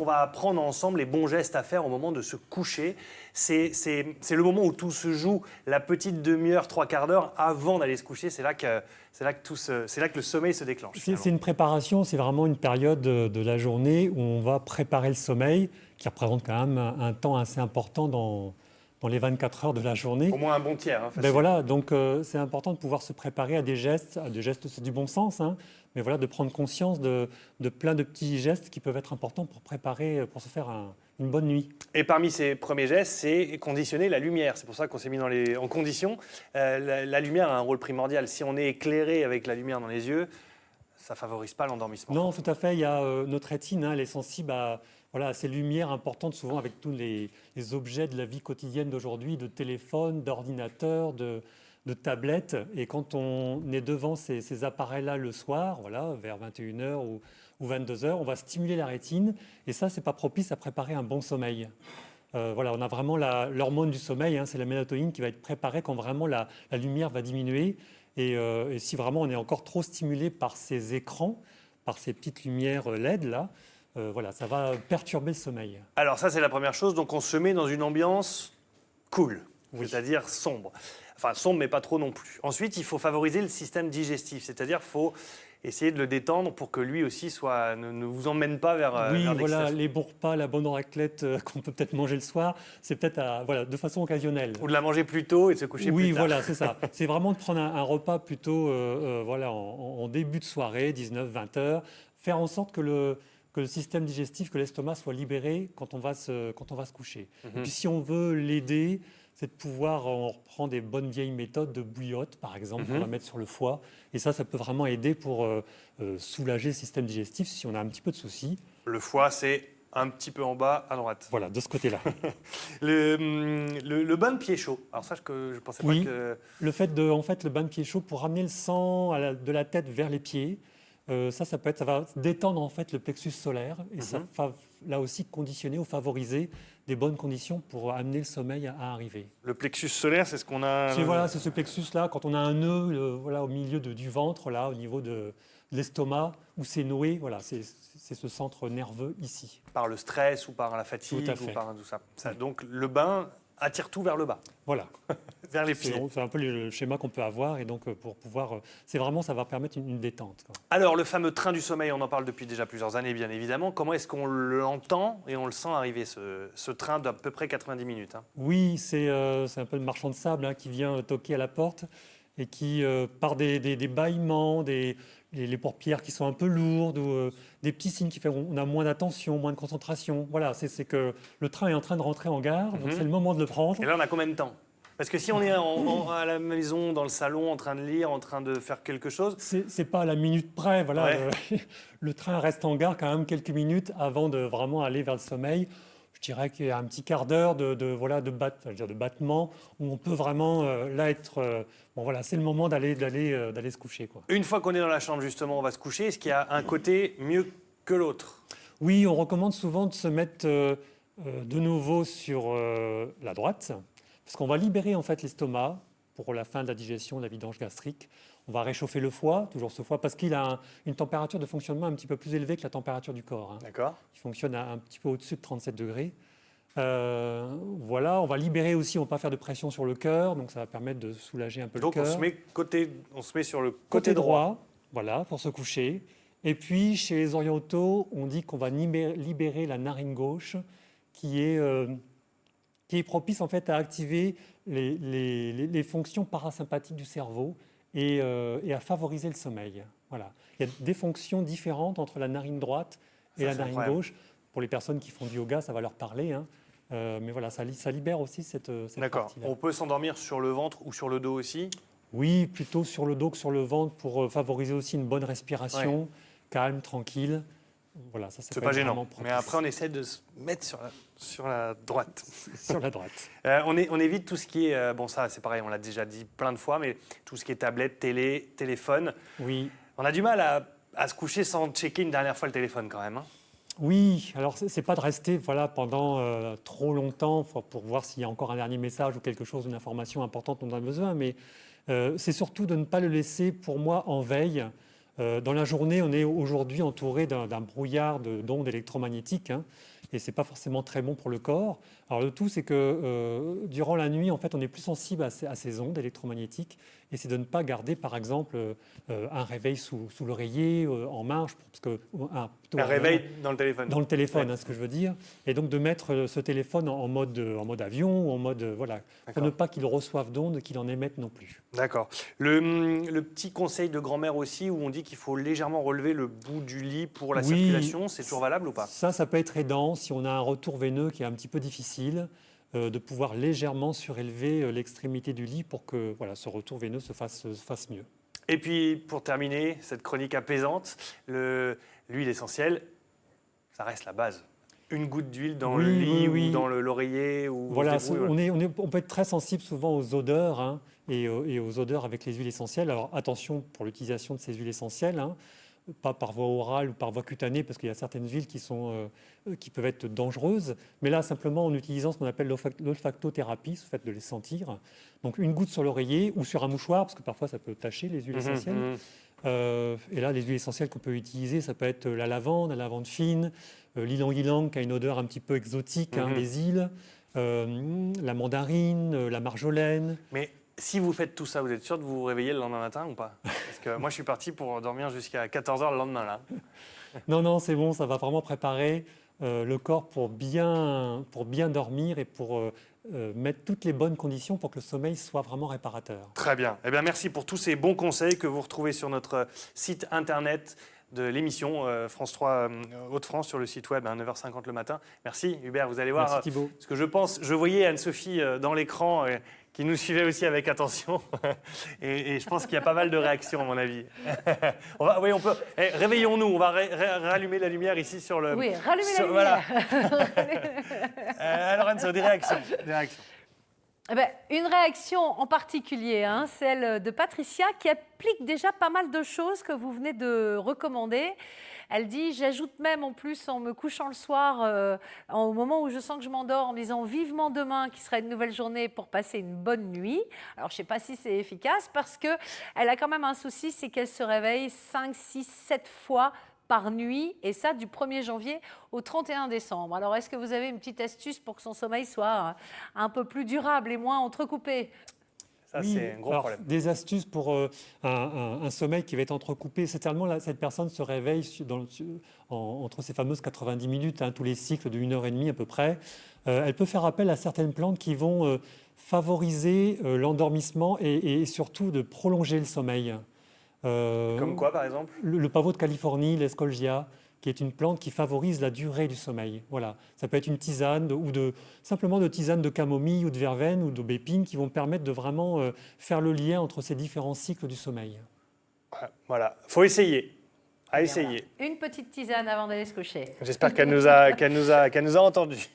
On va apprendre ensemble les bons gestes à faire au moment de se coucher. C'est le moment où tout se joue, la petite demi-heure, 3/4 d'heure avant d'aller se coucher. C'est là que le sommeil se déclenche. C'est une préparation, c'est vraiment une période de la journée où on va préparer le sommeil, qui représente quand même un temps assez important dans les 24 heures de la journée. Au moins un bon tiers. Hein, Ben voilà, donc c'est important de pouvoir se préparer à des gestes c'est du bon sens, hein, mais voilà, de prendre conscience de plein de petits gestes qui peuvent être importants pour préparer, pour se faire une bonne nuit. Et parmi ces premiers gestes, c'est conditionner la lumière. C'est pour ça qu'on s'est mis en condition. La lumière a un rôle primordial. Si on est éclairé avec la lumière dans les yeux, ça ne favorise pas l'endormissement. Non, tout à fait. Il y a notre rétine, hein, elle est sensible à ces lumières importantes, souvent avec tous les objets de la vie quotidienne d'aujourd'hui, de téléphone, d'ordinateur, de tablettes. Et quand on est devant ces appareils-là le soir, voilà, vers 21h ou 22h, on va stimuler la rétine. Et ça, ce n'est pas propice à préparer un bon sommeil. Voilà, on a vraiment l'hormone du sommeil, hein, c'est la mélatonine qui va être préparée quand vraiment la lumière va diminuer. Et si vraiment on est encore trop stimulé par ces écrans, par ces petites lumières LED là, voilà, ça va perturber le sommeil. Alors ça, c'est la première chose. Donc on se met dans une ambiance cool, Oui. c'est-à-dire sombre. Enfin, sombre, mais pas trop non plus. Ensuite, il faut favoriser le système digestif, c'est-à-dire qu'il faut essayer de le détendre pour que lui aussi ne vous emmène pas vers Oui, vers voilà, l'excitation. les bons repas, la bonne raclette qu'on peut peut-être manger le soir, c'est peut-être de façon occasionnelle. Ou de la manger plus tôt et de se coucher Oui, plus tard. voilà, c'est ça. C'est vraiment de prendre un repas plutôt voilà, en début de soirée, 19-20 heures, faire en sorte que le système digestif, que l'estomac soit libéré quand on va se coucher. Et puis si on veut l'aider, c'est de pouvoir, on reprend des bonnes vieilles méthodes de bouillotte, par exemple, qu'on va mettre sur le foie. Et ça peut vraiment aider pour soulager le système digestif si on a un petit peu de soucis. Le foie, c'est un petit peu en bas à droite. Voilà, de ce côté-là. Le bain de pied chaud. Alors ça, je pensais Oui, pas que... en fait, le bain de pied chaud pour ramener le sang de la tête vers les pieds, ça va détendre en fait le plexus solaire et ça va là aussi conditionner ou favoriser des bonnes conditions pour amener le sommeil à arriver. Le plexus solaire, c'est ce qu'on a... C'est ce plexus-là, quand on a un nœud voilà, au milieu du ventre, là, au niveau de l'estomac, où c'est noué, voilà, c'est ce centre nerveux ici. Par le stress ou par la fatigue Tout à fait. ou par tout ça. Donc le bain attire tout vers le bas, Voilà. vers les pieds. C'est un peu le schéma qu'on peut avoir et donc pour pouvoir, ça va permettre une détente, quoi. Alors le fameux train du sommeil, on en parle depuis déjà plusieurs années bien évidemment. Comment est-ce qu'on l'entend et on le sent arriver ce train d'à peu près 90 minutes hein? Oui, c'est un peu le marchand de sable hein, qui vient toquer à la porte et qui, par des bâillements, les paupières qui sont un peu lourdes ou des petits signes qui font qu'on a moins d'attention, moins de concentration. Voilà, c'est que le train est en train de rentrer en gare, donc c'est le moment de le prendre. Et là on a combien de temps? Parce que si on est à la maison, dans le salon, en train de lire, en train de faire quelque chose... C'est pas à la minute près, voilà. Ouais. Le train reste en gare quand même quelques minutes avant de vraiment aller vers le sommeil. Je dirais qu'il y a un petit quart d'heure de battement où on peut vraiment là être... bon voilà, c'est le moment d'aller se coucher, quoi. Une fois qu'on est dans la chambre justement, on va se coucher. Est-ce qu'il y a un côté mieux que l'autre? Oui, on recommande souvent de se mettre de nouveau sur la droite, parce qu'on va libérer en fait l'estomac pour la fin de la digestion, de la vidange gastrique. On va réchauffer le foie, toujours ce foie, parce qu'il a une température de fonctionnement un petit peu plus élevée que la température du corps, hein. D'accord. Il fonctionne un petit peu au-dessus de 37 degrés. Voilà, on va libérer aussi, on ne va pas faire de pression sur le cœur, donc ça va permettre de soulager un peu Donc le on cœur. se met sur le Côté droit, voilà, pour se coucher. Et puis, chez les orientaux, on dit qu'on va libérer la narine gauche, qui est propice en fait à activer les fonctions parasympathiques du cerveau et à favoriser le sommeil. Voilà. Il y a des fonctions différentes entre la narine droite et la narine gauche. Pour les personnes qui font du yoga, ça va leur parler, hein. Mais voilà, ça libère aussi cette D'accord. partie-là. On peut s'endormir sur le ventre ou sur le dos aussi? Oui, plutôt sur le dos que sur le ventre pour favoriser aussi une bonne respiration, calme, tranquille. Voilà, ça C'est peut pas être gênant. vraiment propice. Mais après, on essaie de se mettre sur la droite. Sur la droite. On évite tout ce qui est... bon, ça, c'est pareil, on l'a déjà dit plein de fois, mais tout ce qui est tablette, télé, téléphone. Oui. On a du mal à se coucher sans checker une dernière fois le téléphone quand même, hein. Oui, alors c'est pas de rester pendant trop longtemps pour voir s'il y a encore un dernier message ou quelque chose, une information importante dont on a besoin, mais c'est surtout de ne pas le laisser, pour moi, en veille. Dans la journée, on est aujourd'hui entouré d'un brouillard d'ondes électromagnétiques, hein, et c'est pas forcément très bon pour le corps. Alors le tout, c'est que durant la nuit, en fait, on est plus sensible à ces ondes électromagnétiques, et c'est de ne pas garder, par exemple, un réveil sous l'oreiller, en marche, parce que plutôt Un réveil dans le téléphone. dans le téléphone, Ouais. Ce que je veux dire, et donc de mettre ce téléphone en mode avion, ou en mode voilà, pour ne pas qu'il reçoive d'ondes, qu'il en émette non plus. D'accord. Le petit conseil de grand-mère aussi, où on dit qu'il faut légèrement relever le bout du lit pour la Oui, circulation, c'est toujours valable ou pas? Ça peut être aidant si on a un retour veineux qui est un petit peu difficile, de pouvoir légèrement surélever l'extrémité du lit pour que voilà, ce retour veineux se fasse mieux. Et puis, pour terminer cette chronique apaisante, l'huile essentielle, ça reste la base. Une goutte d'huile dans le lit ou dans l'oreiller ou Voilà, on se débrouille, on peut être très sensible souvent aux odeurs, et aux odeurs avec les huiles essentielles. Alors attention pour l'utilisation de ces huiles essentielles, pas par voie orale ou par voie cutanée, parce qu'il y a certaines huiles qui peuvent être dangereuses. Mais là, simplement en utilisant ce qu'on appelle l'olfactothérapie, ce fait de les sentir. Donc une goutte sur l'oreiller ou sur un mouchoir, parce que parfois ça peut tacher les huiles essentielles. Et là, les huiles essentielles qu'on peut utiliser, ça peut être la lavande fine, l'ylang-ylang qui a une odeur un petit peu exotique des îles, la mandarine, la marjolaine. Mais si vous faites tout ça, vous êtes sûr de vous réveiller le lendemain matin ou pas? Parce que moi, je suis parti pour dormir jusqu'à 14h le lendemain, là. Non, c'est bon, ça va vraiment préparer le corps pour bien dormir et pour mettre toutes les bonnes conditions pour que le sommeil soit vraiment réparateur. Très bien. Eh bien, merci pour tous ces bons conseils que vous retrouvez sur notre site internet de l'émission France 3 Hauts-de-France sur le site web à 9h50 le matin. Merci Hubert, vous allez voir Merci Thibaut. ce que je voyais Anne-Sophie dans l'écran qui nous suivait aussi avec attention et je pense qu'il y a pas mal de réactions à mon avis. On peut réveillons-nous, on va rallumer la lumière ici sur le... Oui, rallumez la Voilà. lumière. Alors Anne, des réactions. Eh ben, une réaction en particulier, celle de Patricia, qui applique déjà pas mal de choses que vous venez de recommander. Elle dit, j'ajoute même en plus en me couchant le soir, au moment où je sens que je m'endors, en me disant vivement demain, qui sera une nouvelle journée pour passer une bonne nuit. Alors je ne sais pas si c'est efficace parce qu'elle a quand même un souci, c'est qu'elle se réveille 5, 6, 7 fois par nuit, et ça du 1er janvier au 31 décembre. Alors, est-ce que vous avez une petite astuce pour que son sommeil soit un peu plus durable et moins entrecoupé? Ça, c'est un gros problème. Des astuces pour un sommeil qui va être entrecoupé. Certainement, là, cette personne se réveille entre ces fameuses 90 minutes, tous les cycles de 1h30 à peu près. Elle peut faire appel à certaines plantes qui vont favoriser l'endormissement et surtout de prolonger le sommeil. Comme quoi, par exemple? Le pavot de Californie, l'escolgia, qui est une plante qui favorise la durée du sommeil. Voilà. Ça peut être une tisane ou simplement de tisane de camomille ou de verveine ou d'aubépine qui vont permettre de vraiment faire le lien entre ces différents cycles du sommeil. Voilà, faut essayer. À essayer. Voilà. Une petite tisane avant d'aller se coucher. J'espère qu'elle nous a entendus.